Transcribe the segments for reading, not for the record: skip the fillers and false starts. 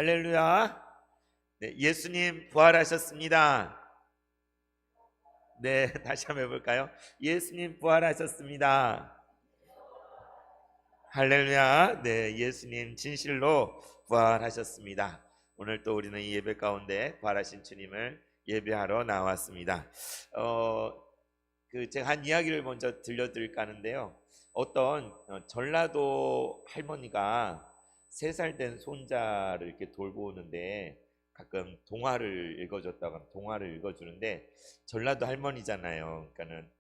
할렐루야. 네, 예수님 부활하셨습니다. 네, 다시 한번 해볼까요? 예수님 부활하셨습니다. 할렐루야. 네, 예수님 진실로 부활하셨습니다. 오늘 또 우리는 이 예배 가운데 부활하신 주님을 예배하러 나왔습니다. 제가 한 이야기를 먼저 들려드릴까 하는데요. 어떤 전라도 할머니가 3살 된 손자를 이렇게 돌보는데 가끔 동화를 읽어줬다고 하면 동화를 읽어주는데, 전라도 할머니잖아요. 그러니까는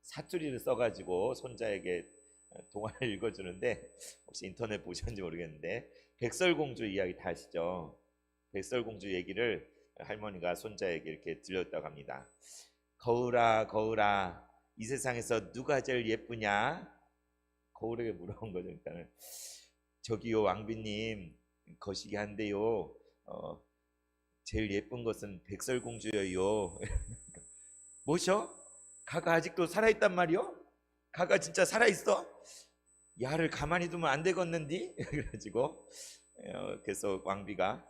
사투리를 써가지고 손자에게 동화를 읽어주는데, 혹시 인터넷 보셨는지 모르겠는데 백설공주 이야기 다 아시죠? 백설공주 얘기를 할머니가 손자에게 이렇게 들렸다고 합니다. 거울아 거울아, 이 세상에서 누가 제일 예쁘냐? 거울에게 물어본 거죠. 일단은 저기요 왕비님, 거시기 한데요, 제일 예쁜 것은 백설공주예요. 뭐셔? 가가 아직도 살아있단 말이요? 가가 진짜 살아있어? 야를 가만히 두면 안 되겠는디? 그래가지고 그래서 왕비가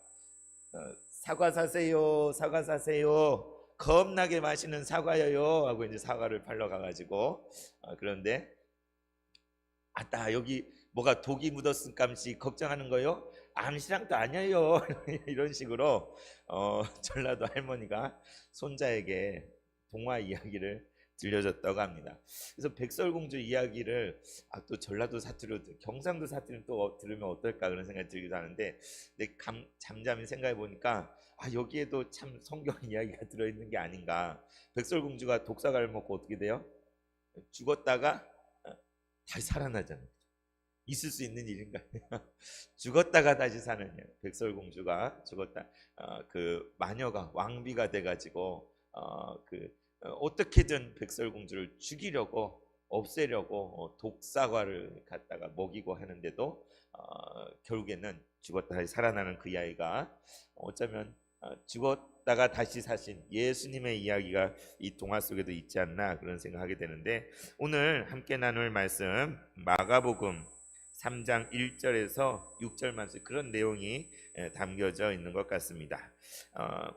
사과 사세요, 사과 사세요, 겁나게 맛있는 사과여요 하고 이제 사과를 팔러 가가지고, 그런데 아따 여기 뭐가 독이 묻었을 깜시 걱정하는 거요? 암시랑도 아니에요. 이런 식으로 전라도 할머니가 손자에게 동화 이야기를 들려줬다고 합니다. 그래서 백설공주 이야기를 또 전라도 사투리로, 경상도 사투리를 또 들으면 어떨까 그런 생각이 들기도 하는데, 근데 잠잠히 생각해 보니까 여기에도 참 성경 이야기가 들어있는 게 아닌가. 백설공주가 독사과를 먹고 어떻게 돼요? 죽었다가 다시 살아나잖아요. 있을 수 있는 일인가요? 죽었다가 다시 사는 일. 백설공주가 죽었다, 그 마녀가 왕비가 돼가지고 어떻게든 백설공주를 죽이려고, 없애려고 독사과를 갖다가 먹이고 하는데도 결국에는 죽었다 다시 살아나는 그 아이가 어쩌면 죽었다가 다시 사신 예수님의 이야기가 이 동화 속에도 있지 않나 그런 생각하게 되는데, 오늘 함께 나눌 말씀 마가복음 3장 1절에서 6절 말씀, 그런 내용이 담겨져 있는 것 같습니다.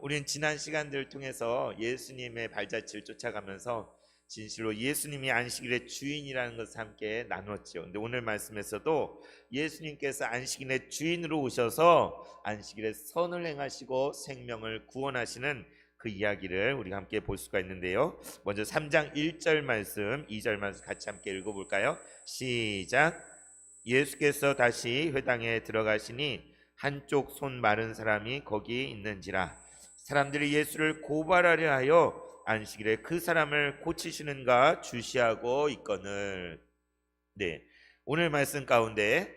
우리는 지난 시간들을 통해서 예수님의 발자취를 쫓아가면서 진실로 예수님이 안식일의 주인이라는 것을 함께 나눴죠. 근데 오늘 말씀에서도 예수님께서 안식일의 주인으로 오셔서 안식일에 선을 행하시고 생명을 구원하시는 그 이야기를 우리가 함께 볼 수가 있는데요. 먼저 3장 1절 말씀, 2절 말씀 같이 함께 읽어볼까요? 시작. 예수께서 다시 회당에 들어가시니 한쪽 손 마른 사람이 거기 있는지라. 사람들이 예수를 고발하려 하여 안식일에 그 사람을 고치시는가 주시하고 있거늘. 네, 오늘 말씀 가운데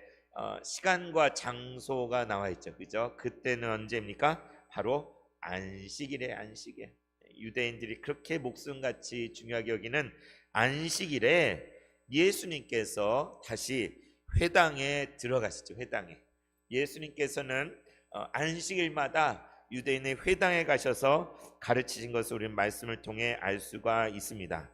시간과 장소가 나와 있죠. 그죠? 그때는 언제입니까? 바로 안식일에, 안식일. 유대인들이 그렇게 목숨같이 중요하게 여기는 안식일에 예수님께서 다시 회당에 들어가시죠. 회당에. 예수님께서는 안식일마다 유대인의 회당에 가셔서 가르치신 것을 우리는 말씀을 통해 알 수가 있습니다.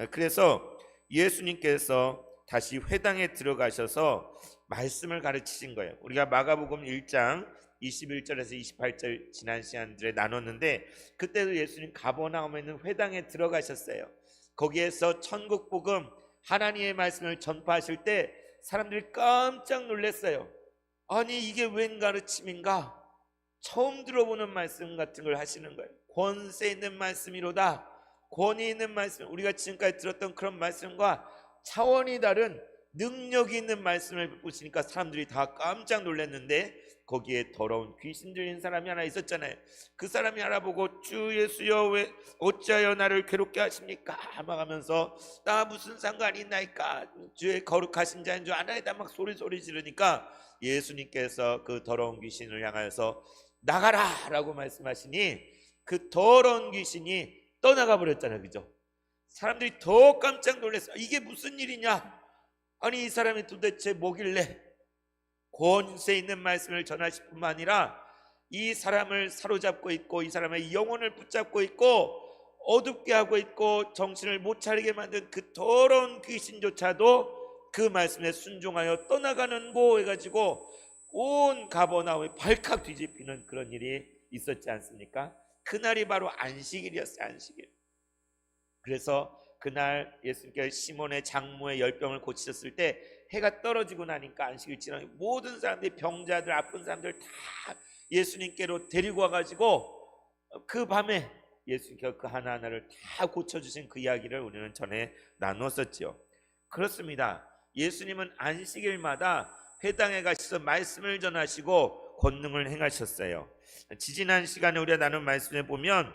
그래서 예수님께서 다시 회당에 들어가셔서 말씀을 가르치신 거예요. 우리가 마가복음 1장 21절에서 28절 지난 시간들에 나눴는데, 그때도 예수님 가버나움에 있는 회당에 들어가셨어요. 거기에서 천국 복음, 하나님의 말씀을 전파하실 때 사람들이 깜짝 놀랐어요. 아니 이게 웬 가르침인가? 처음 들어보는 말씀 같은 걸 하시는 거예요. 권세 있는 말씀이로다. 권위 있는 말씀, 우리가 지금까지 들었던 그런 말씀과 차원이 다른 능력이 있는 말씀을 보시니까 사람들이 다 깜짝 놀랐는데, 거기에 더러운 귀신 들린 사람이 하나 있었잖아요. 그 사람이 알아보고 주 예수여 왜 어찌하여 나를 괴롭게 하십니까? 막 하면서 나 무슨 상관이 있나이까? 주의 거룩하신 자인 줄 아나이다 막 소리 지르니까 예수님께서 그 더러운 귀신을 향하여서 나가라 라고 말씀하시니 그 더러운 귀신이 떠나가 버렸잖아요. 그죠? 사람들이 더 깜짝 놀랐어요. 이게 무슨 일이냐? 아니 이 사람이 도대체 뭐길래 권세 있는 말씀을 전하실 뿐만 아니라 이 사람을 사로잡고 있고 이 사람의 영혼을 붙잡고 있고 어둡게 하고 있고 정신을 못 차리게 만든 그 더러운 귀신조차도 그 말씀에 순종하여 떠나가는고 해가지고 온 가버나움이 발칵 뒤집히는 그런 일이 있었지 않습니까? 그날이 바로 안식일이었어요. 안식일. 그래서 그날 예수님께서 시몬의 장모의 열병을 고치셨을 때 해가 떨어지고 나니까 안식일 지나니 모든 사람들이, 병자들, 아픈 사람들 다 예수님께로 데리고 와가지고 그 밤에 예수님께서 그 하나하나를 다 고쳐주신 그 이야기를 우리는 전에 나눴었죠. 그렇습니다. 예수님은 안식일마다 회당에 가셔서 말씀을 전하시고 권능을 행하셨어요. 지지난 시간에 우리가 나눈 말씀에 보면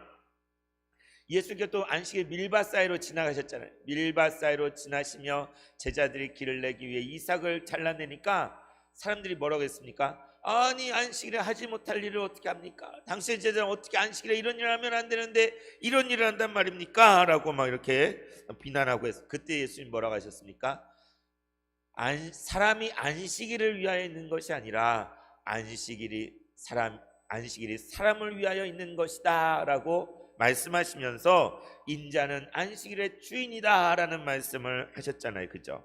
예수님께서 또 안식일 밀밭 사이로 지나가셨잖아요. 밀밭 사이로 지나시며 제자들이 길을 내기 위해 이삭을 잘라내니까 사람들이 뭐라고 했습니까? 아니, 안식일에 하지 못할 일을 어떻게 합니까? 당신의 제자는 어떻게 안식일에 이런 일을 하면 안 되는데 이런 일을 한단 말입니까? 라고 막 이렇게 비난하고 했어요. 그때 예수님 뭐라고 하셨습니까? 사람이 안식일을 위하여 있는 것이 아니라 안식일이 사람을 위하여 있는 것이다 라고 말씀하시면서 인자는 안식일의 주인이다 라는 말씀을 하셨잖아요. 그죠?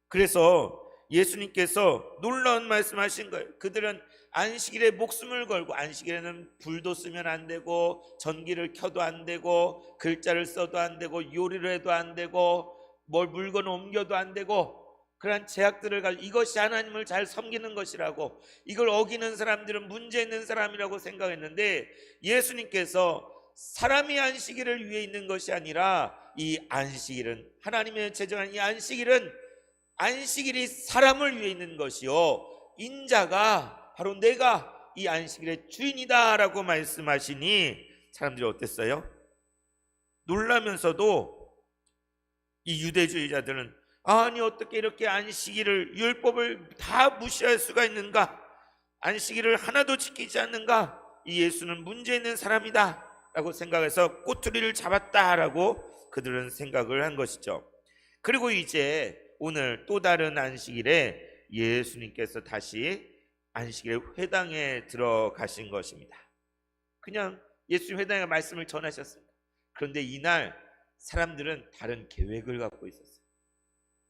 그래서 예수님께서 놀라운 말씀하신 거예요. 그들은 안식일에 목숨을 걸고, 안식일에는 불도 쓰면 안 되고 전기를 켜도 안 되고 글자를 써도 안 되고 요리를 해도 안 되고 뭘 물건을 옮겨도 안 되고 그러한 제약들을 가지고 이것이 하나님을 잘 섬기는 것이라고, 이걸 어기는 사람들은 문제 있는 사람이라고 생각했는데 예수님께서 사람이 안식일을 위해 있는 것이 아니라 이 안식일은, 하나님의 제정한 이 안식일이 사람을 위해 있는 것이요 인자가 바로 내가 이 안식일의 주인이다 라고 말씀하시니 사람들이 어땠어요? 놀라면서도 이 유대주의자들은 아니, 어떻게 이렇게 안식일을, 율법을 다 무시할 수가 있는가? 안식일을 하나도 지키지 않는가? 이 예수는 문제 있는 사람이다 라고 생각해서 꼬투리를 잡았다라고 그들은 생각을 한 것이죠. 그리고 이제 오늘 또 다른 안식일에 예수님께서 다시 안식일 회당에 들어가신 것입니다. 그냥 예수님 회당에 말씀을 전하셨습니다. 그런데 이날 사람들은 다른 계획을 갖고 있었어요.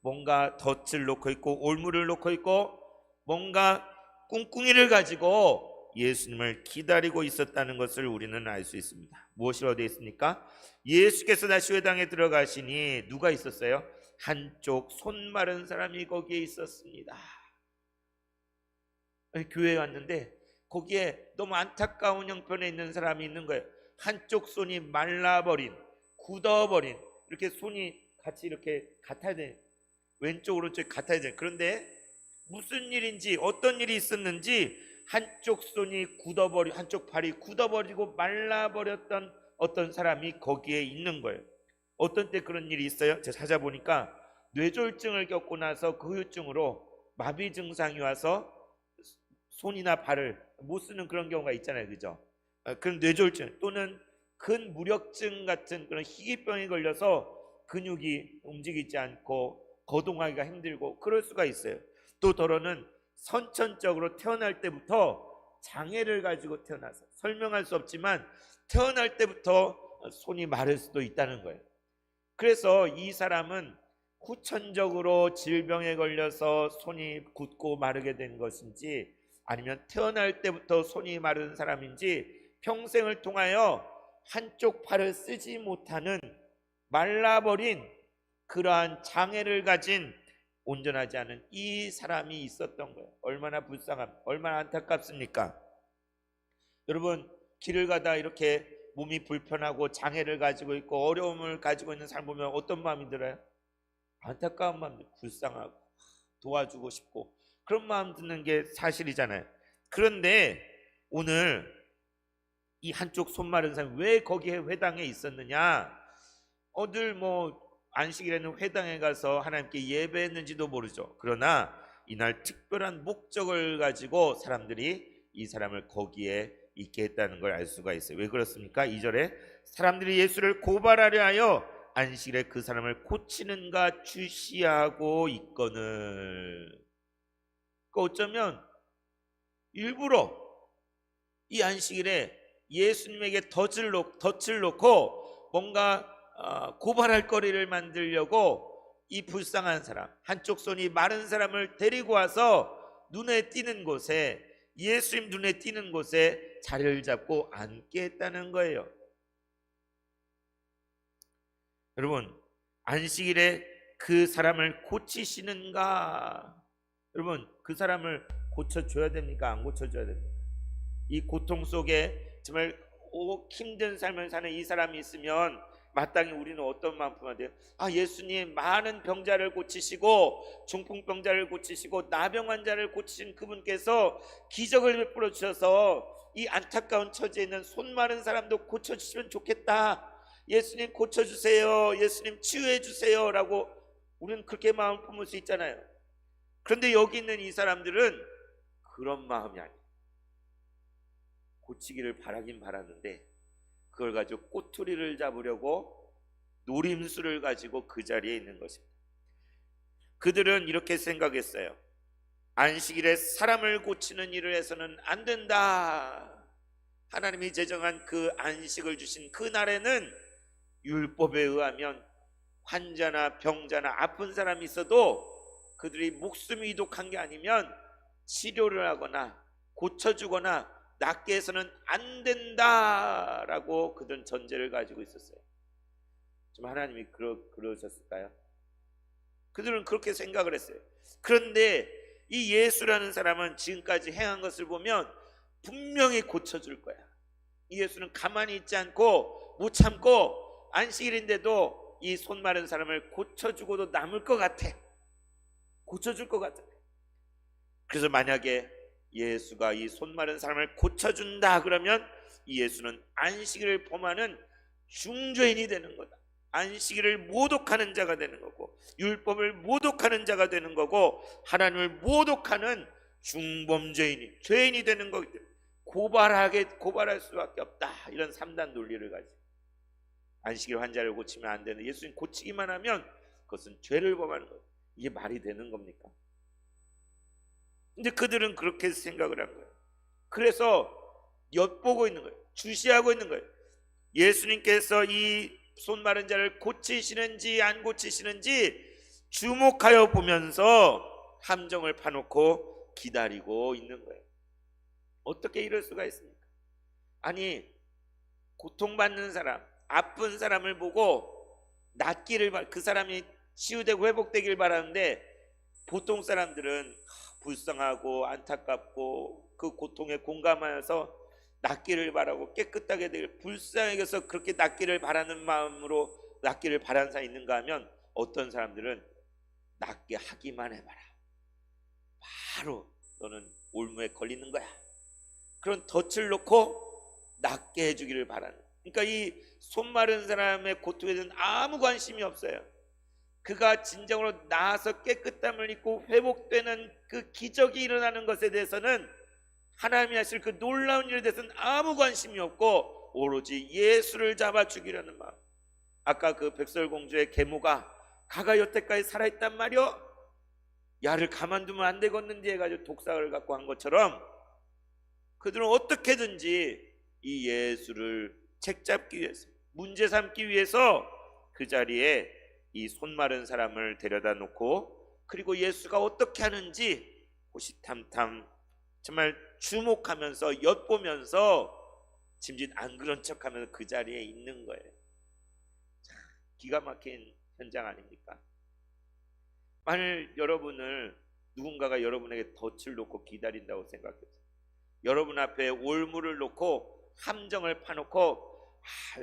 뭔가 덫을 놓고 있고 올무를 놓고 있고 뭔가 꿍꿍이를 가지고 예수님을 기다리고 있었다는 것을 우리는 알 수 있습니다. 무엇이라고 되어 있습니까? 예수께서 다시 회당에 들어가시니 누가 있었어요? 한쪽 손 마른 사람이 거기에 있었습니다. 교회에 왔는데 거기에 너무 안타까운 형편에 있는 사람이 있는 거예요. 한쪽 손이 말라버린, 굳어버린, 이렇게 손이 같이 이렇게 같아야 돼. 왼쪽 오른쪽 같아야 돼. 그런데 무슨 일인지, 어떤 일이 있었는지 한쪽 손이 굳어버리고 한쪽 발이 굳어버리고 말라버렸던 어떤 사람이 거기에 있는 거예요. 어떤 때 그런 일이 있어요? 제가 찾아보니까 뇌졸중을 겪고 나서 그 후유증으로 마비 증상이 와서 손이나 발을 못 쓰는 그런 경우가 있잖아요. 그죠? 그런 뇌졸중 또는 근무력증 같은 그런 희귀병에 걸려서 근육이 움직이지 않고 거동하기가 힘들고 그럴 수가 있어요. 또 더러는 선천적으로 태어날 때부터 장애를 가지고 태어나서, 설명할 수 없지만 태어날 때부터 손이 마를 수도 있다는 거예요. 그래서 이 사람은 후천적으로 질병에 걸려서 손이 굳고 마르게 된 것인지 아니면 태어날 때부터 손이 마른 사람인지 평생을 통하여 한쪽 팔을 쓰지 못하는 말라버린 그러한 장애를 가진 온전하지 않은 이 사람이 있었던 거예요. 얼마나 불쌍함, 얼마나 안타깝습니까? 여러분, 길을 가다 이렇게 몸이 불편하고 장애를 가지고 있고 어려움을 가지고 있는 사람 보면 어떤 마음이 들어요? 안타까운 마음, 불쌍하고 도와주고 싶고 그런 마음 드는 게 사실이잖아요. 그런데 오늘 이 한쪽 손 마른 사람이 왜 거기에 회당에 있었느냐? 늘 안식일에는 회당에 가서 하나님께 예배했는지도 모르죠. 그러나 이날 특별한 목적을 가지고 사람들이 이 사람을 거기에 있게 했다는 걸 알 수가 있어요. 왜 그렇습니까? 2절에 사람들이 예수를 고발하려 하여 안식일에 그 사람을 고치는가 주시하고 있거늘. 어쩌면 일부러 이 안식일에 예수님에게 덫을 놓고 뭔가 고발할 거리를 만들려고 이 불쌍한 사람, 한쪽 손이 마른 사람을 데리고 와서 눈에 띄는 곳에, 예수님 눈에 띄는 곳에 자리를 잡고 앉게 했다는 거예요. 여러분, 안식일에 그 사람을 고치시는가? 여러분, 그 사람을 고쳐줘야 됩니까? 안 고쳐줘야 됩니까? 이 고통 속에 정말 힘든 삶을 사는 이 사람이 있으면 마땅히 우리는 어떤 마음 품어야 돼요? 예수님, 많은 병자를 고치시고 중풍병자를 고치시고 나병 환자를 고치신 그분께서 기적을 베풀어 주셔서 이 안타까운 처지에 있는 손 마른 사람도 고쳐주시면 좋겠다. 예수님 고쳐주세요, 예수님 치유해 주세요 라고 우리는 그렇게 마음 품을 수 있잖아요. 그런데 여기 있는 이 사람들은 그런 마음이 아니에요. 고치기를 바라긴 바랐는데 그걸 가지고 꼬투리를 잡으려고 노림수를 가지고 그 자리에 있는 것입니다. 그들은 이렇게 생각했어요. 안식일에 사람을 고치는 일을 해서는 안 된다. 하나님이 제정한 그 안식을 주신 그 날에는 율법에 의하면 환자나 병자나 아픈 사람이 있어도 그들이 목숨이 이독한 게 아니면 치료를 하거나 고쳐주거나 낫게 해서는 안 된다라고 그들은 전제를 가지고 있었어요. 좀 하나님이 그러셨을까요? 그들은 그렇게 생각을 했어요. 그런데 이 예수라는 사람은 지금까지 행한 것을 보면 분명히 고쳐줄 거야. 이 예수는 가만히 있지 않고 못 참고 안식일인데도 이 손 마른 사람을 고쳐주고도 남을 것 같아. 고쳐줄 것 같아. 그래서 만약에 예수가 이 손 마른 사람을 고쳐준다 그러면 이 예수는 안식일을 범하는 중죄인이 되는 거다. 안식일을 모독하는 자가 되는 거고 율법을 모독하는 자가 되는 거고 하나님을 모독하는 중범죄인이 죄인이 되는 거기 때문에 고발할 수밖에 없다. 이런 3단 논리를 가지고 안식일 환자를 고치면 안 되는, 예수님 고치기만 하면 그것은 죄를 범하는 거예요. 이게 말이 되는 겁니까? 근데 그들은 그렇게 생각을 한 거예요. 그래서 엿보고 있는 거예요. 주시하고 있는 거예요. 예수님께서 이 손 마른 자를 고치시는지 안 고치시는지 주목하여 보면서 함정을 파놓고 기다리고 있는 거예요. 어떻게 이럴 수가 있습니까? 아니, 고통받는 사람, 아픈 사람을 보고 낫기를 그 사람이 치유되고 회복되길 바라는데 보통 사람들은 불쌍하고 안타깝고 그 고통에 공감하여서 낫기를 바라고 깨끗하게 되길, 불쌍하게 해서 그렇게 낫기를 바라는 마음으로 낫기를 바라는 사람이 있는가 하면 어떤 사람들은 낫게 하기만 해봐라, 바로 너는 올무에 걸리는 거야, 그런 덫을 놓고 낫게 해주기를 바라는. 그러니까 이 손 마른 사람의 고통에 대해서는 아무 관심이 없어요. 그가 진정으로 나아서 깨끗함을 입고 회복되는 그 기적이 일어나는 것에 대해서는, 하나님이 하실 그 놀라운 일에 대해서는 아무 관심이 없고 오로지 예수를 잡아 죽이려는 마음. 아까 그 백설공주의 계모가 가가 여태까지 살아있단 말이요, 야를 가만두면 안 되겠는지 해가지고 독삭을 갖고 한 것처럼 그들은 어떻게든지 이 예수를 책잡기 위해서, 문제 삼기 위해서 그 자리에 이 손 마른 사람을 데려다 놓고, 그리고 예수가 어떻게 하는지 호시탐탐 정말 주목하면서 엿보면서 짐짓 안 그런 척하면서 그 자리에 있는 거예요. 참, 기가 막힌 현장 아닙니까? 만일 여러분을 누군가가 여러분에게 덫을 놓고 기다린다고 생각해보세요. 여러분 앞에 올무를 놓고 함정을 파놓고,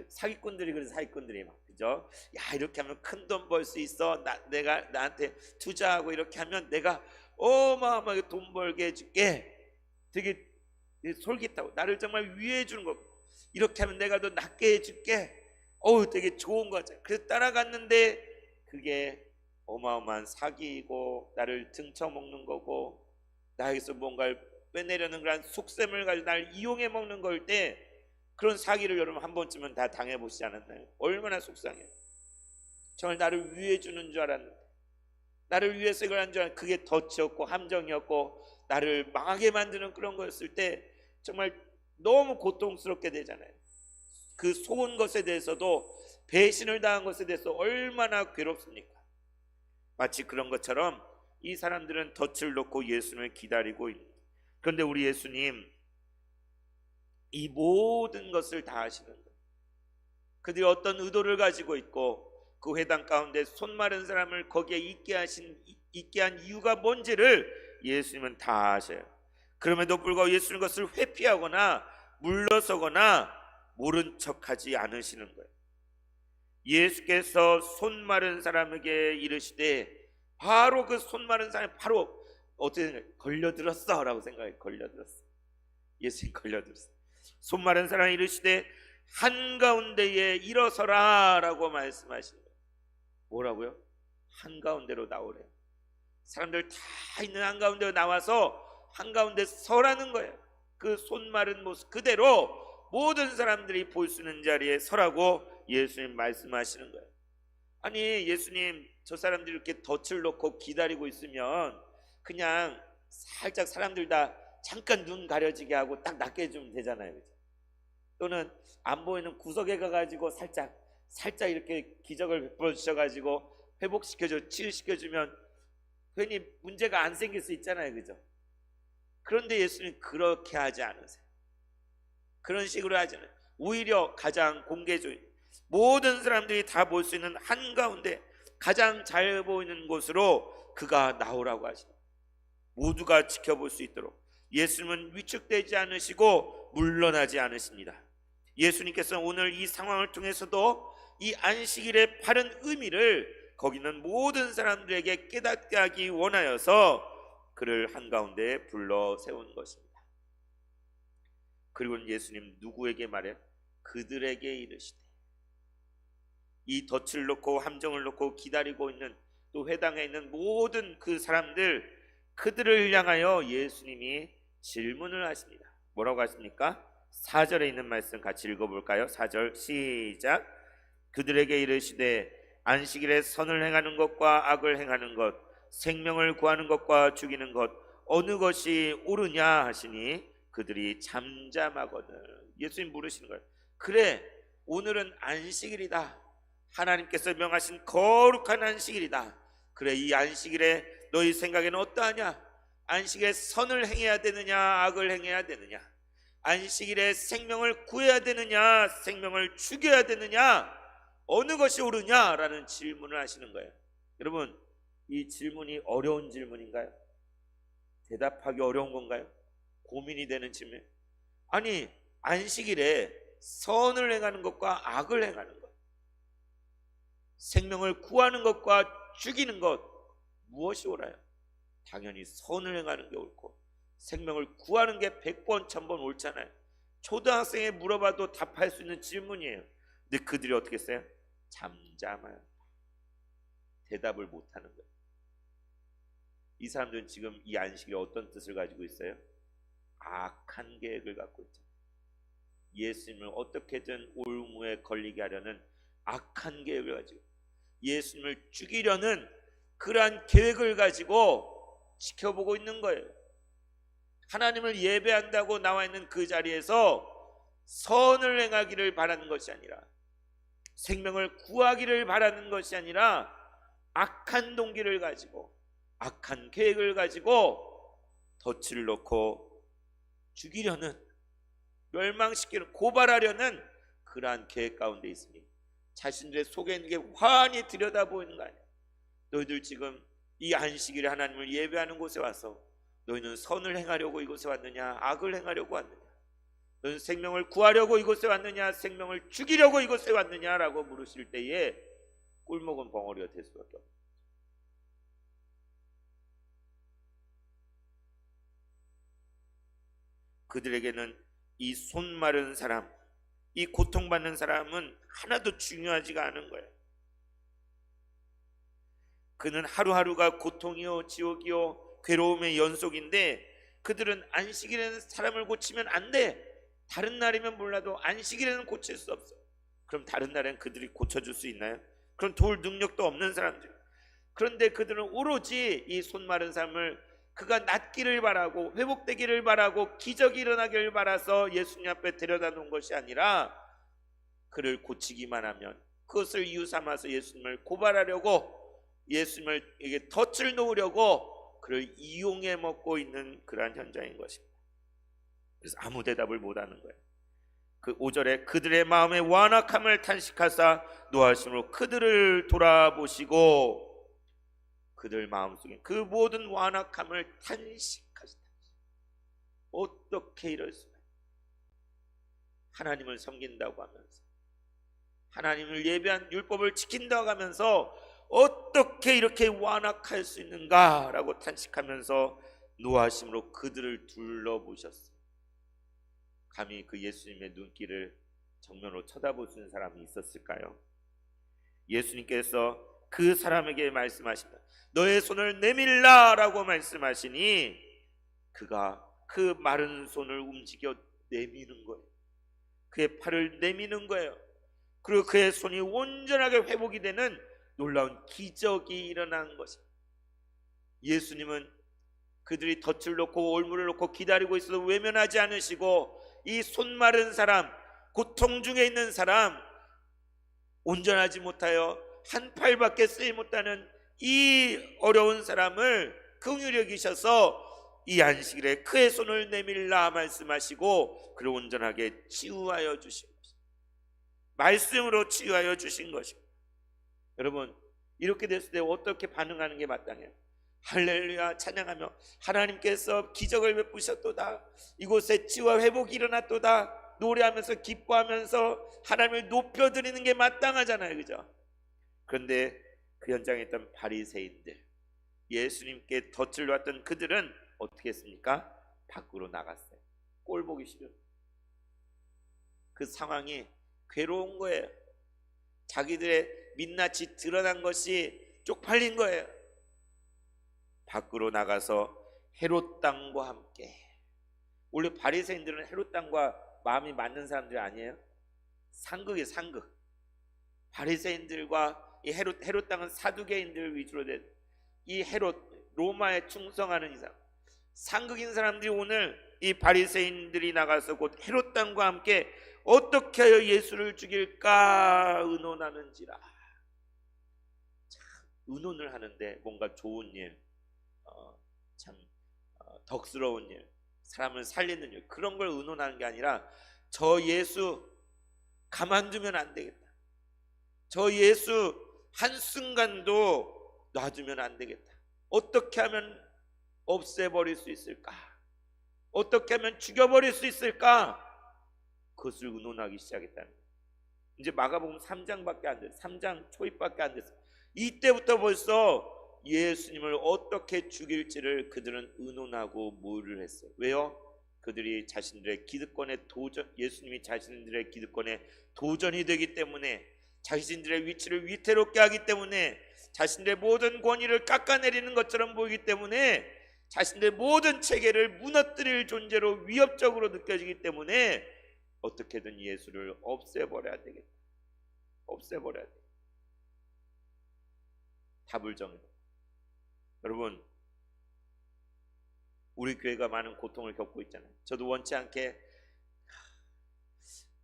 사기꾼들이 그래서 사기꾼들이 막, 그죠? 야, 이렇게 하면 큰 돈 벌 수 있어. 내가 나한테 투자하고 이렇게 하면 내가 어마어마하게 돈 벌게 해줄게. 되게 솔깃하고 나를 정말 위해 주는 거. 이렇게 하면 내가 더 낫게 해줄게. 되게 좋은 거죠. 그래서 따라갔는데 그게 어마어마한 사기이고 나를 등쳐먹는 거고 나에게서 뭔가를 빼내려는 그런 속셈을 가지고 나를 이용해 먹는 거일 때, 그런 사기를 여러분 한 번쯤은 다 당해보시지 않았나요? 얼마나 속상해요. 정말 나를 위해 주는 줄 알았는데, 나를 위해서 이걸 한 줄 알았는데 그게 덫이었고 함정이었고 나를 망하게 만드는 그런 거였을 때 정말 너무 고통스럽게 되잖아요. 그 속은 것에 대해서도, 배신을 당한 것에 대해서 얼마나 괴롭습니까? 마치 그런 것처럼 이 사람들은 덫을 놓고 예수님을 기다리고 있는. 그런데 우리 예수님 이 모든 것을 다 아시는 거예요. 그들이 어떤 의도를 가지고 있고 그 회당 가운데 손 마른 사람을 거기에 있게 한 이유가 뭔지를 예수님은 다 아셔요. 그럼에도 불구하고 예수님 것을 회피하거나 물러서거나 모른 척하지 않으시는 거예요. 예수께서 손 마른 사람에게 이르시되 바로 그 손 마른 사람이 바로 어떻게 걸려들었어 라고 생각해. 걸려들었어. 예수님 걸려들었어. 손 마른 사람이 이르시되 한가운데에 일어서라 라고 말씀하시는 거예요. 뭐라고요? 한가운데로 나오래요. 사람들 다 있는 한가운데로 나와서 한가운데 서라는 거예요. 그 손 마른 모습 그대로 모든 사람들이 볼 수 있는 자리에 서라고 예수님 말씀하시는 거예요. 아니 예수님 저 사람들이 이렇게 덫을 놓고 기다리고 있으면 그냥 살짝 사람들 다 잠깐 눈 가려지게 하고 딱 낫게 해주면 되잖아요. 그죠? 또는 안 보이는 구석에 가가지고 살짝 이렇게 기적을 베풀어 주셔가지고 회복시켜줘 치유시켜주면 괜히 문제가 안 생길 수 있잖아요. 그죠? 그런데 예수님 그렇게 하지 않으세요. 그런 식으로 하지 않아요. 오히려 가장 공개적인 모든 사람들이 다 볼 수 있는 한가운데 가장 잘 보이는 곳으로 그가 나오라고 하십니다. 모두가 지켜볼 수 있도록 예수님은 위축되지 않으시고 물러나지 않으십니다. 예수님께서는 오늘 이 상황을 통해서도 이 안식일의 바른 의미를 거기 있는 모든 사람들에게 깨닫게 하기 원하여서 그를 한가운데 불러 세운 것입니다. 그리고 예수님 누구에게 말해? 그들에게 이르시되. 이 덫을 놓고 함정을 놓고 기다리고 있는 또 회당에 있는 모든 그 사람들 그들을 향하여 예수님이 질문을 하십니다. 뭐라고 하십니까? 4절에 있는 말씀 같이 읽어볼까요? 4절 시작. 그들에게 이르시되 안식일에 선을 행하는 것과 악을 행하는 것 생명을 구하는 것과 죽이는 것 어느 것이 옳으냐 하시니 그들이 잠잠하거늘. 예수님 물으시는 거예요. 그래 오늘은 안식일이다. 하나님께서 명하신 거룩한 안식일이다. 그래 이 안식일에 너희 생각에는 어떠하냐? 안식일에 선을 행해야 되느냐 악을 행해야 되느냐? 안식일에 생명을 구해야 되느냐 생명을 죽여야 되느냐 어느 것이 옳으냐라는 질문을 하시는 거예요. 여러분 이 질문이 어려운 질문인가요? 대답하기 어려운 건가요? 고민이 되는 질문. 아니 안식일에 선을 행하는 것과 악을 행하는 것 생명을 구하는 것과 죽이는 것 무엇이 옳아요? 당연히 선을 행하는 게 옳고 생명을 구하는 게 100번 1000번 옳잖아요. 초등학생에 물어봐도 답할 수 있는 질문이에요. 근데 그들이 어떻게 했어요? 잠잠해요. 대답을 못하는 거예요. 이 사람들은 지금 이 안식일에 어떤 뜻을 가지고 있어요? 악한 계획을 갖고 있죠. 예수님을 어떻게든 올무에 걸리게 하려는 악한 계획을 가지고 예수님을 죽이려는 그러한 계획을 가지고 지켜보고 있는 거예요. 하나님을 예배한다고 나와 있는 그 자리에서 선을 행하기를 바라는 것이 아니라 생명을 구하기를 바라는 것이 아니라 악한 동기를 가지고 악한 계획을 가지고 덫을 놓고 죽이려는 멸망시키는 고발하려는 그러한 계획 가운데 있으니 자신들의 속에 있는 게 환히 들여다보이는 거 아니야. 너희들 지금 이 안식일에 하나님을 예배하는 곳에 와서 너희는 선을 행하려고 이곳에 왔느냐 악을 행하려고 왔느냐 너희는 생명을 구하려고 이곳에 왔느냐 생명을 죽이려고 이곳에 왔느냐라고 물으실 때에 꿀먹은 벙어리가 될 수밖에 없어요. 그들에게는 이 손 마른 사람 이 고통받는 사람은 하나도 중요하지가 않은 거예요. 그는 하루하루가 고통이요 지옥이요 괴로움의 연속인데 그들은 안식일에는 사람을 고치면 안 돼. 다른 날이면 몰라도 안식일에는 고칠 수 없어. 그럼 다른 날엔 그들이 고쳐줄 수 있나요? 그럼 도울 능력도 없는 사람들. 그런데 그들은 오로지 이 손 마른 사람을 그가 낫기를 바라고 회복되기를 바라고 기적이 일어나기를 바라서 예수님 앞에 데려다 놓은 것이 아니라 그를 고치기만 하면 그것을 이유 삼아서 예수님을 고발하려고 예수님을 이게 덫을 놓으려고 그를 이용해 먹고 있는 그러한 현장인 것입니다. 그래서 아무 대답을 못하는 거예요. 그 5절에 그들의 마음의 완악함을 탄식하사 노하심으로 그들을 돌아보시고, 그들 마음속에 그 모든 완악함을 탄식하시다. 어떻게 이럴 수가? 하나님을 섬긴다고 하면서, 하나님을 예배한 율법을 지킨다고 하면서 어떻게 이렇게 완악할 수 있는가라고 탄식하면서 노하심으로 그들을 둘러보셨어요. 감히 그 예수님의 눈길을 정면으로 쳐다볼 수 있는 사람이 있었을까요? 예수님께서 그 사람에게 말씀하십니다. 너의 손을 내밀라 라고 말씀하시니 그가 그 마른 손을 움직여 내미는 거예요. 그의 팔을 내미는 거예요. 그리고 그의 손이 온전하게 회복이 되는 놀라운 기적이 일어난 것입니다. 예수님은 그들이 덫을 놓고 올무를 놓고 기다리고 있어도 외면하지 않으시고, 이 손 마른 사람, 고통 중에 있는 사람, 온전하지 못하여 한 팔밖에 쓰지 못하는 이 어려운 사람을 긍휼히 여기셔서 이 안식일에 그의 손을 내밀라 말씀하시고 그를 온전하게 치유하여 주신 것입니다. 말씀으로 치유하여 주신 것입니다. 여러분, 이렇게 됐을 때 어떻게 반응하는 게 마땅해요? 할렐루야 찬양하며 하나님께서 기적을 베푸셨도다, 이곳에 치유와 회복이 일어났도다 노래하면서 기뻐하면서 하나님을 높여드리는 게 마땅하잖아요, 그죠? 그런데 그 현장에 있던 바리새인들, 예수님께 덫을 놨던 그들은 어떻게 했습니까? 밖으로 나갔어요. 꼴 보기 싫어요. 그 상황이 괴로운 거예요. 자기들의 민낯이 드러난 것이 쪽팔린 거예요. 밖으로 나가서 헤롯 당과 함께, 원래 바리새인들은 헤롯 당과 마음이 맞는 사람들이 아니에요. 상극이에요, 상극. 바리새인들과 이 헤롯 당은 사두개인들 위주로 된 이 헤롯, 로마에 충성하는 이상 상극인 사람들이 오늘 이 바리새인들이 나가서 곧 헤롯 당과 함께 어떻게 하여 예수를 죽일까 의논하는지라. 참 의논을 하는데 뭔가 좋은 일, 참 덕스러운 일, 사람을 살리는 일, 그런 걸 의논하는 게 아니라 저 예수 가만두면 안 되겠다, 저 예수 한순간도 놔두면 안 되겠다, 어떻게 하면 없애버릴 수 있을까, 어떻게 하면 죽여버릴 수 있을까, 그것을 의논하기 시작했다는 거예요. 이제 마가복음 3장밖에 안 됐어요. 3장 초입밖에 안 됐어요. 이때부터 벌써 예수님을 어떻게 죽일지를 그들은 의논하고 모의를 했어요. 왜요? 그들이 자신들의 기득권에 예수님이 자신들의 기득권에 도전이 되기 때문에, 자신들의 위치를 위태롭게 하기 때문에, 자신들의 모든 권위를 깎아내리는 것처럼 보이기 때문에, 자신들의 모든 체계를 무너뜨릴 존재로 위협적으로 느껴지기 때문에 어떻게든 예수를 없애버려야 되겠다, 없애버려야 돼. 답을 정해. 여러분, 우리 교회가 많은 고통을 겪고 있잖아요. 저도 원치 않게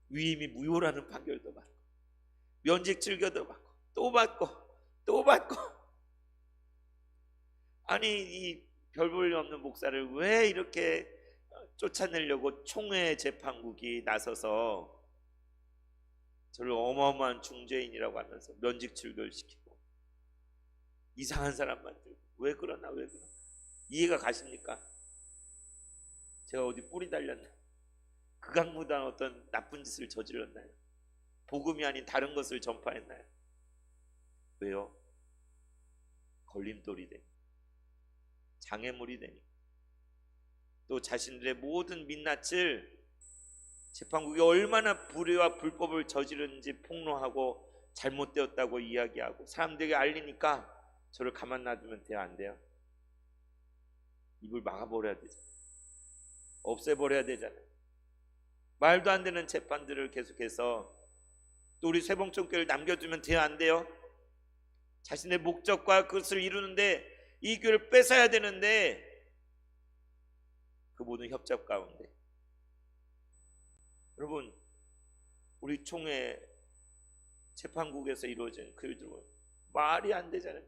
위임이 무효라는 판결도 받고, 면직 즐겨도 받고, 또 받고, 또 받고. 아니, 이 별 볼 일 없는 목사를 왜 이렇게 쫓아내려고 총회 재판국이 나서서 저를 어마어마한 중죄인이라고 하면서 면직 출결시키고 이상한 사람 만들고, 왜 그러나, 왜 그러나 이해가 가십니까? 제가 어디 뿌리 달렸나? 극악무도한 어떤 나쁜 짓을 저질렀나요? 복음이 아닌 다른 것을 전파했나요? 왜요? 걸림돌이 되니, 장애물이 되니, 또 자신들의 모든 민낯을 재판국이 얼마나 불의와 불법을 저지르는지 폭로하고 잘못되었다고 이야기하고 사람들에게 알리니까 저를 가만 놔두면 돼요, 안 돼요? 입을 막아버려야 되잖아요. 없애버려야 되잖아요. 말도 안 되는 재판들을 계속해서 또 우리 쇠봉천교회를 남겨두면 돼요, 안 돼요? 자신의 목적과 그것을 이루는데 이 교회를 뺏어야 되는데 그 모든 협잡 가운데, 여러분, 우리 총회 재판국에서 이루어진 그 일들은 말이 안 되잖아요.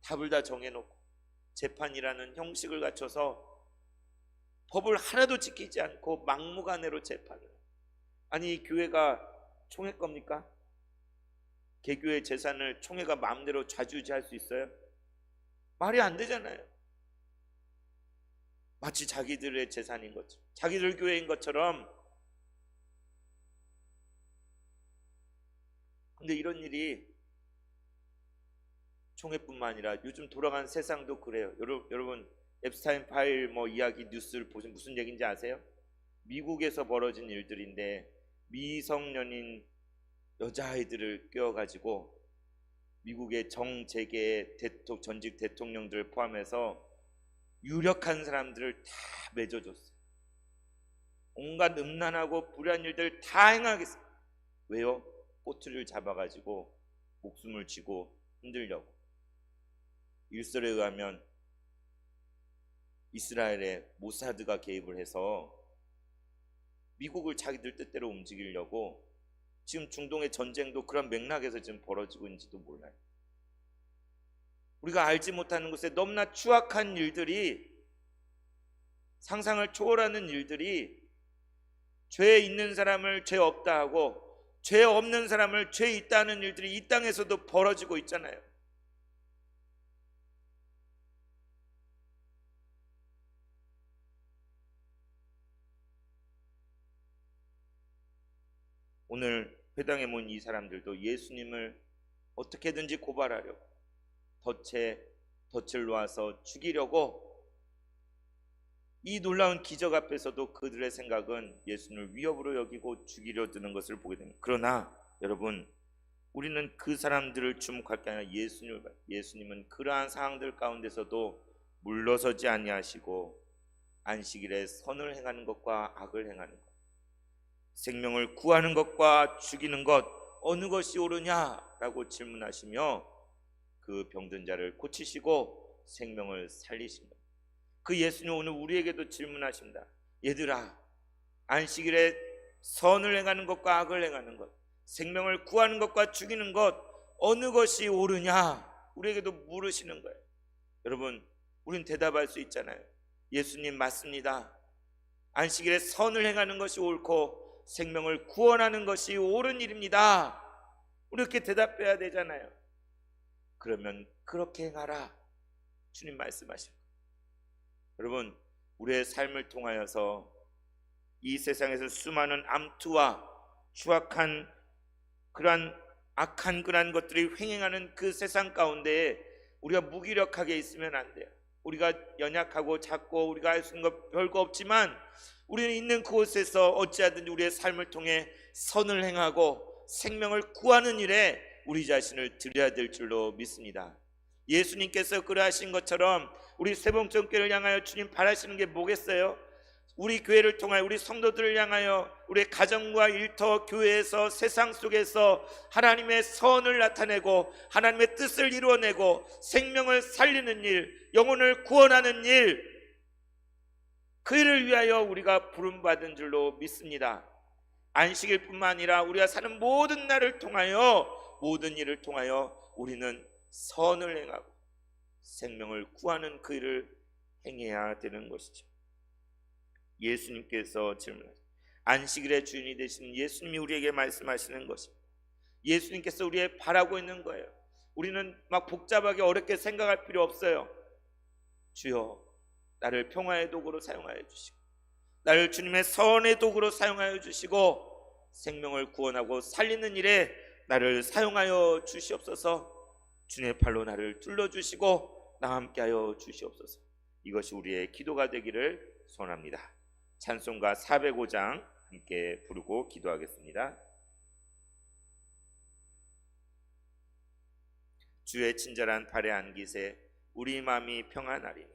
답을 다 정해놓고 재판이라는 형식을 갖춰서 법을 하나도 지키지 않고 막무가내로 재판을. 아니, 이 교회가 총회 겁니까? 개교의 재산을 총회가 마음대로 좌지우지할 수 있어요? 말이 안 되잖아요. 마치 자기들의 재산인 것처럼, 자기들 교회인 것처럼. 근데 이런 일이 총회뿐만 아니라 요즘 돌아가는 세상도 그래요. 여러분 앱스타인 파일 이야기 뉴스를 보시면 무슨 얘기인지 아세요? 미국에서 벌어진 일들인데 미성년인 여자아이들을 껴가지고 미국의 정재계 전직 대통령들을 포함해서 유력한 사람들을 다 맺어줬어요. 온갖 음란하고 불의한 일들 다 행하겠어요. 왜요? 꼬투리를 잡아가지고 목숨을 쥐고 흔들려고. 일설에 의하면 이스라엘의 모사드가 개입을 해서 미국을 자기들 뜻대로 움직이려고 지금 중동의 전쟁도 그런 맥락에서 지금 벌어지고 있는지도 몰라요. 우리가 알지 못하는 곳에 너무나 추악한 일들이, 상상을 초월하는 일들이, 죄 있는 사람을 죄 없다 하고 죄 없는 사람을 죄 있다 하는 일들이 이 땅에서도 벌어지고 있잖아요. 오늘 회당에 모인 이 사람들도 예수님을 어떻게든지 고발하려고 덫을 놓아서 죽이려고, 이 놀라운 기적 앞에서도 그들의 생각은 예수님을 위협으로 여기고 죽이려 드는 것을 보게 됩니다. 그러나 여러분, 우리는 그 사람들을 주목할 게 아니라 예수님은 그러한 상황들 가운데서도 물러서지 아니하시고 안식일에 선을 행하는 것과 악을 행하는 것, 생명을 구하는 것과 죽이는 것, 어느 것이 옳으냐라고 질문하시며 그 병든 자를 고치시고 생명을 살리신 것. 그 예수님 오늘 우리에게도 질문하십니다. 얘들아, 안식일에 선을 행하는 것과 악을 행하는 것, 생명을 구하는 것과 죽이는 것, 어느 것이 옳으냐? 우리에게도 물으시는 거예요. 여러분, 우린 대답할 수 있잖아요. 예수님 맞습니다. 안식일에 선을 행하는 것이 옳고 생명을 구원하는 것이 옳은 일입니다. 우리 이렇게 대답해야 되잖아요. 그러면 그렇게 행하라, 주님 말씀하십니다. 여러분, 우리의 삶을 통하여서 이 세상에서 수많은 암투와 추악한 그러한 악한 그러한 것들이 횡행하는 그 세상 가운데 우리가 무기력하게 있으면 안 돼요. 우리가 연약하고 작고 우리가 할 수 있는 것 별거 없지만 우리는 있는 그곳에서 어찌하든지 우리의 삶을 통해 선을 행하고 생명을 구하는 일에 우리 자신을 드려야 될 줄로 믿습니다. 예수님께서 그러하신 것처럼 우리 세봉천교회를 향하여 주님 바라시는 게 뭐겠어요? 우리 교회를 통하여 우리 성도들을 향하여 우리의 가정과 일터, 교회에서, 세상 속에서 하나님의 선을 나타내고 하나님의 뜻을 이루어내고 생명을 살리는 일, 영혼을 구원하는 일, 그 일을 위하여 우리가 부름받은 줄로 믿습니다. 안식일뿐만 아니라 우리가 사는 모든 날을 통하여, 모든 일을 통하여 우리는 선을 행하고 생명을 구하는 그 일을 행해야 되는 것이죠. 예수님께서 질문하십니다. 안식일의 주인이 되신 예수님이 우리에게 말씀하시는 것입니다. 예수님께서 우리의 바라고 있는 거예요. 우리는 막 복잡하게 어렵게 생각할 필요 없어요. 주여, 나를 평화의 도구로 사용하여 주시고 나를 주님의 선의 도구로 사용하여 주시고 생명을 구원하고 살리는 일에 나를 사용하여 주시옵소서. 주님의 팔로 나를 둘러주시고 나와 함께하여 주시옵소서. 이것이 우리의 기도가 되기를 소원합니다. 찬송가 405장 함께 부르고 기도하겠습니다. 주의 친절한 발에 안기세 우리 마음이 평안하리니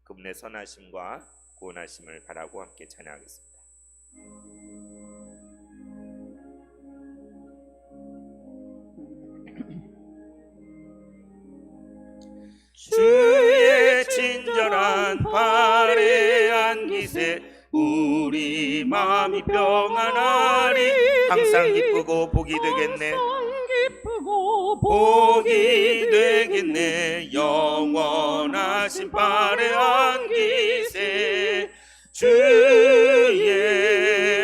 그분의 선하심과 구원하심을 바라고 함께 찬양하겠습니다. 주의 친절한 발에 안기세 우리 마음이 평안하리. 항상 기쁘고 복이 되겠네. 기쁘고 복이 되겠네. 영원하신 발에 안기세. 주의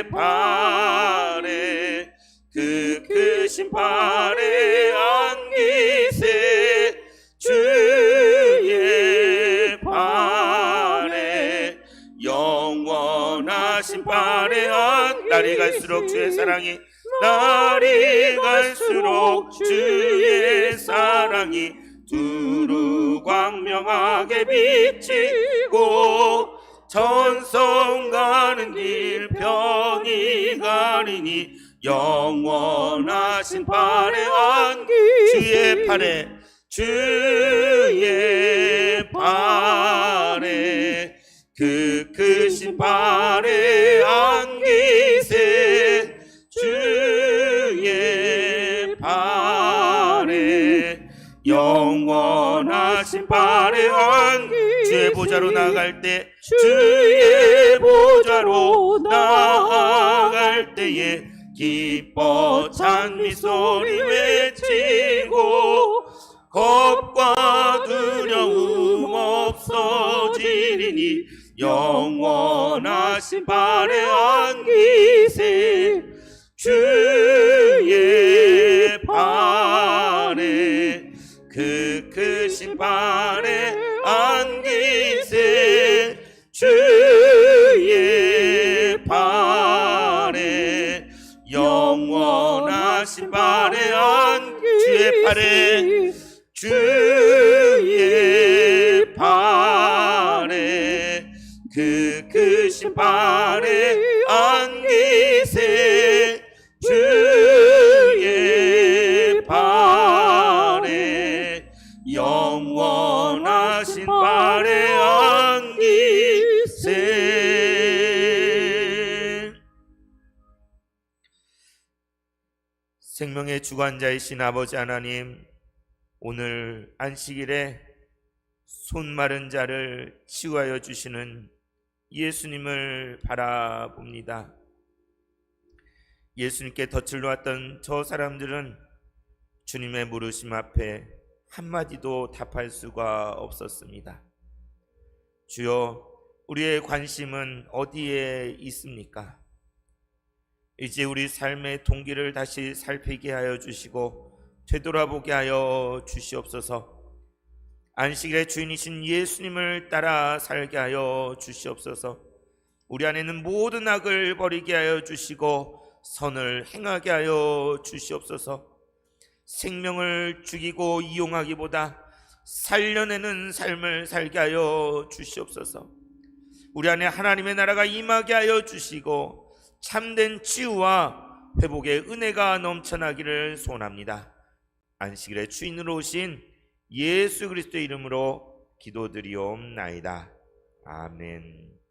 발에 그 크신 발에 안기세. 주의 발에 영원하신 발에 날이 갈수록 주의 사랑이 날이 갈수록 주의 사랑이 두루 광명하게 비치고 전성 가는 길 편히 가리니 영원하신 발에 주의 팔에 주의 발에 그 크신 발에 안기세. 주의 발에 영원하신 발에 주의 보좌로 나갈 때 주의 보좌로 나갈 때에 기뻐 찬미 소리 외치고 겁과 두려움 없어지리니 영원하신 발에 안기세. 주의 발에 그 크신 발에 안기세. 주의 발에 영원하신 발에 주의 발에 주의 발에 그 크신 발에 안기세. 주의 발에 영원하신 발에 안기세. 생명의 주관자이신 아버지 하나님, 오늘 안식일에 손 마른 자를 치유하여 주시는 예수님을 바라봅니다. 예수님께 덫을 놓았던 저 사람들은 주님의 물으심 앞에 한마디도 답할 수가 없었습니다. 주여, 우리의 관심은 어디에 있습니까? 이제 우리 삶의 동기를 다시 살피게 하여 주시고 되돌아보게 하여 주시옵소서. 안식일의 주인이신 예수님을 따라 살게 하여 주시옵소서. 우리 안에는 모든 악을 버리게 하여 주시고 선을 행하게 하여 주시옵소서. 생명을 죽이고 이용하기보다 살려내는 삶을 살게 하여 주시옵소서. 우리 안에 하나님의 나라가 임하게 하여 주시고 참된 치유와 회복의 은혜가 넘쳐나기를 소원합니다. 안식일의 주인으로 오신 예수 그리스도의 이름으로 기도드리옵나이다. 아멘.